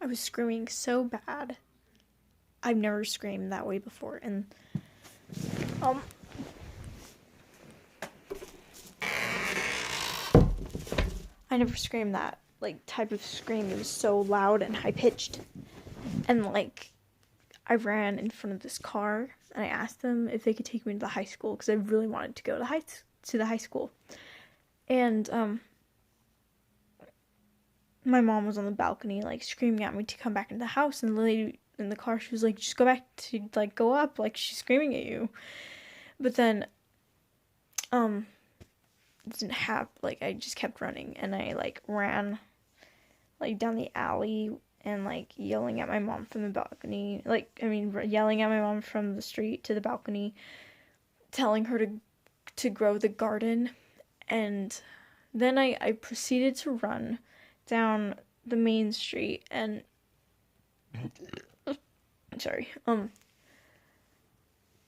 I was screaming so bad. I've never screamed that way before, and um I never screamed that like type of scream. It was so loud and high pitched. And like I ran in front of this car and I asked them if they could take me to the high school because I really wanted to go to the high school. And my mom was on the balcony like screaming at me to come back into the house, and the lady in the car, she was like, just go back to like go up, like she's screaming at you. But then um didn't have like I just kept running, and I like ran like down the alley and like yelling at my mom from the balcony, yelling at my mom from the street to the balcony, telling her to grow the garden. And then I proceeded to run down the main street, and sorry,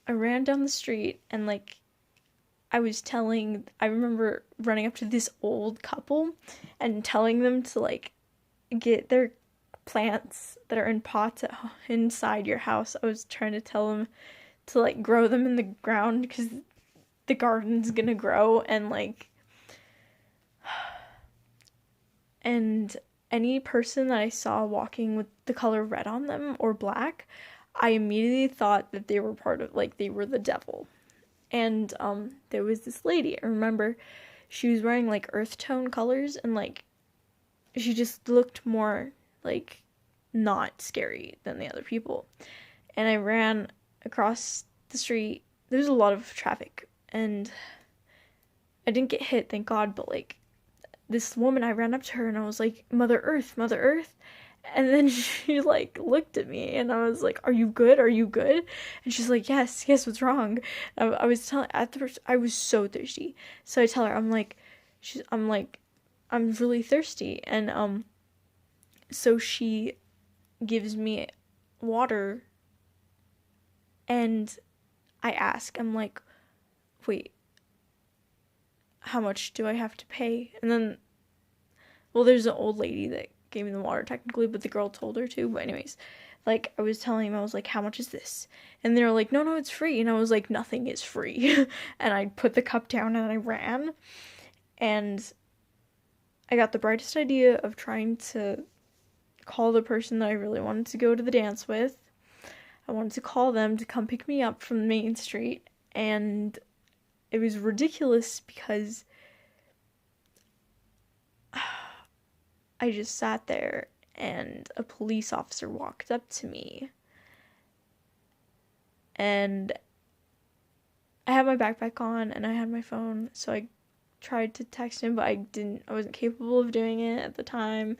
I ran down the street, and like I remember running up to this old couple and telling them to like get their plants that are in pots inside your house. I was trying to tell them to like grow them in the ground because the garden's gonna grow, and any person that I saw walking with the color red on them or black, I immediately thought that they were part of, like, they were the devil. And there was this lady, I remember she was wearing like earth tone colors, and like she just looked more like not scary than the other people. And I ran across the street. There's a lot of traffic, and I didn't get hit, thank God, but like this woman, I ran up to her and I was like, Mother Earth, Mother Earth. And then she like looked at me and I was like, Are you good? Are you good? And she's like, Yes, yes, what's wrong? I was telling, at first, I was so thirsty. So I tell her, I'm like, I'm really thirsty. And so she gives me water, and I ask, I'm like, Wait, how much do I have to pay? And then, well, there's an old lady that gave me the water technically, but the girl told her to. But anyways, like I was telling him, I was like, how much is this? And they were like, no, it's free. And I was like, nothing is free. And I put the cup down and I ran. And I got the brightest idea of trying to call the person that I really wanted to go to the dance with. I wanted to call them to come pick me up from Main Street. And it was ridiculous because I just sat there and a police officer walked up to me, and I had my backpack on and I had my phone, so I tried to text him, but I wasn't capable of doing it at the time.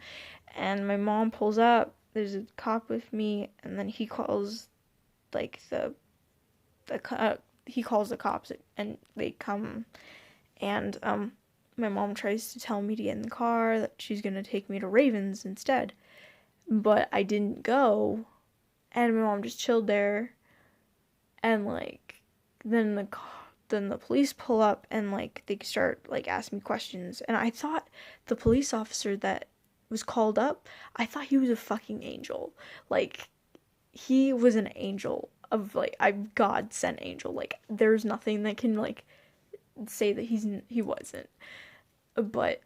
And my mom pulls up, there's a cop with me, and then he calls like he calls the cops, and they come. And my mom tries to tell me to get in the car, that she's gonna take me to Ravens instead, but I didn't go. And my mom just chilled there, and like then the police pull up, and like they start like asking me questions, and I thought the police officer that was called up, I thought he was a fucking angel. Like he was an angel of like I God sent angel. Like there's nothing that can like say that he wasn't. But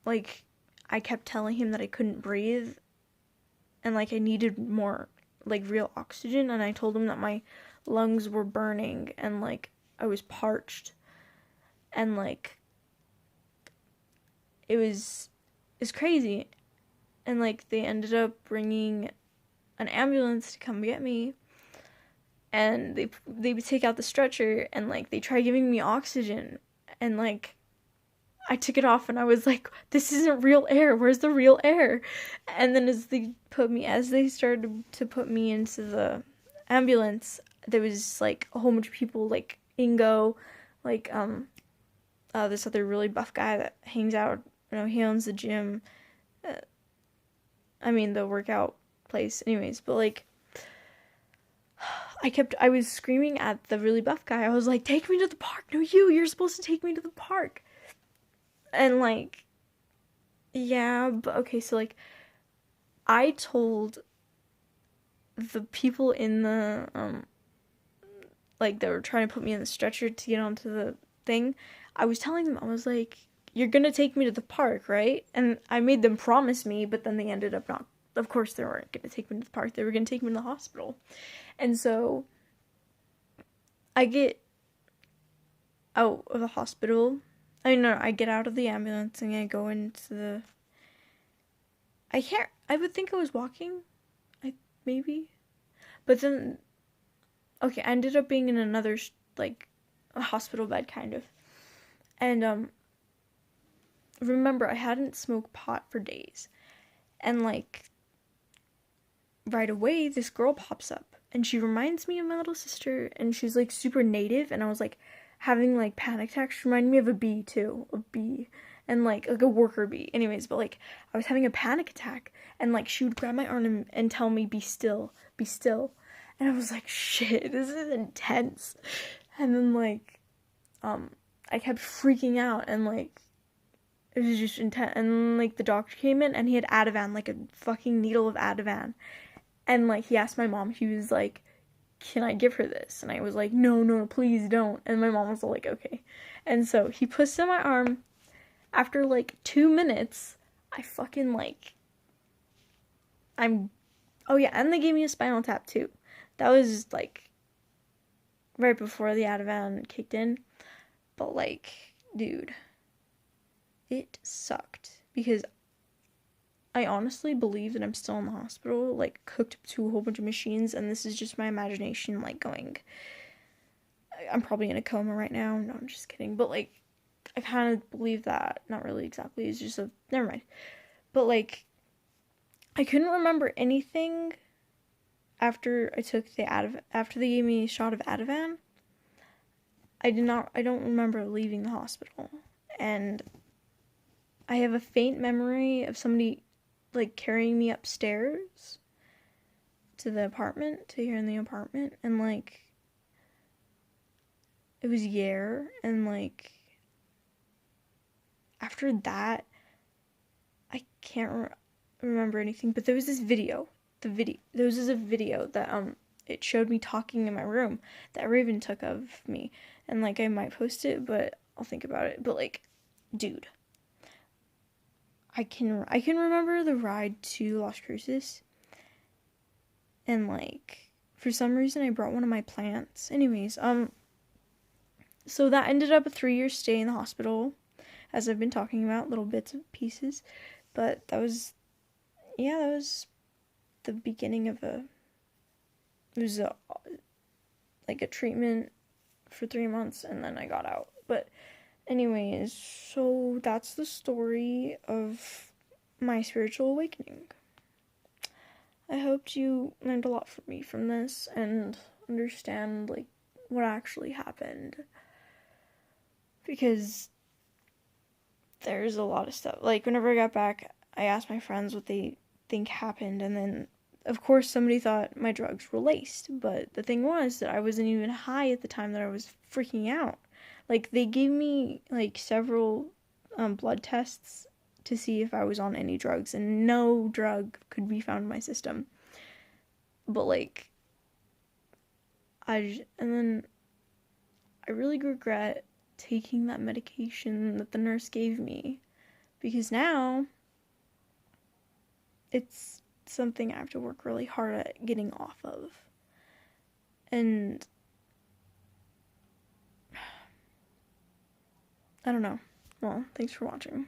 like I kept telling him that I couldn't breathe, and like I needed more like real oxygen, and I told him that my lungs were burning and like I was parched, and like it's crazy. And like they ended up bringing an ambulance to come get me, and they take out the stretcher, and like they try giving me oxygen, and like I took it off and I was like, this isn't real air, where's the real air? And then as they started to put me into the ambulance, there was like a whole bunch of people, like Ingo, like this other really buff guy that hangs out, he owns the gym, the workout place, anyways. But like I was screaming at the really buff guy. I was like, take me to the park. No, you're supposed to take me to the park. And like Yeah, but okay, so like I told the people in the like they were trying to put me in the stretcher to get onto the thing. I was telling them, I was like, "You're gonna take me to the park, right?" And I made them promise me, but then they ended up not. Of course, they weren't gonna take me to the park. They were gonna take me to the hospital. And so I get out of the hospital. I mean, no, I get out of the ambulance and I go into the. I can't. I would think I was walking. I maybe, but then okay, I ended up being in another like a hospital bed kind of, and remember I hadn't smoked pot for days, and like right away this girl pops up and she reminds me of my little sister and she's like super native and I was like having like panic attacks. She reminded me of a bee too, a bee and like a worker bee. Anyways, but like I was having a panic attack and like she would grab my arm and tell me be still, be still. And I was like, shit, this is intense. And then like I kept freaking out and like it was just intense. And like the doctor came in and he had Ativan, like a fucking needle of Ativan. And like he asked my mom, he was like, "Can I give her this?" And I was like, "No, no, please don't." And my mom was like, "Okay." And so he puts it in my arm. After like 2 minutes, I fucking like I'm oh yeah, and they gave me a spinal tap too. That was like right before the Ativan kicked in. But like, dude, it sucked because I honestly believe that I'm still in the hospital, like hooked up to a whole bunch of machines, and this is just my imagination, like going. I'm probably in a coma right now. No, I'm just kidding. But like, I kind of believe that. Not really exactly. It's just a never mind. But like, I couldn't remember anything after I took the after they gave me a shot of Ativan. I did not. I don't remember leaving the hospital, and I have a faint memory of somebody like carrying me upstairs to the apartment, to here in the apartment, and like it was Yair, and like after that, I can't remember anything. But there was this video. There was a video that it showed me talking in my room that Raven took of me, and like I might post it, but I'll think about it. But like, dude, I can remember the ride to Las Cruces, and like for some reason I brought one of my plants. Anyways, so that ended up a 3-year stay in the hospital, as I've been talking about, little bits and pieces. But that was, yeah, that was the beginning of it was like a treatment for 3 months, and then I got out. But anyways, so that's the story of my spiritual awakening. I hoped you learned a lot from me from this and understand like what actually happened, because there's a lot of stuff. Like whenever I got back, I asked my friends what they think happened, and then of course somebody thought my drugs were laced, but the thing was that I wasn't even high at the time that I was freaking out. Like they gave me like several blood tests to see if I was on any drugs, and no drug could be found in my system. But like and then I really regret taking that medication that the nurse gave me, because now it's something I have to work really hard at getting off of. And I don't know. Well, thanks for watching.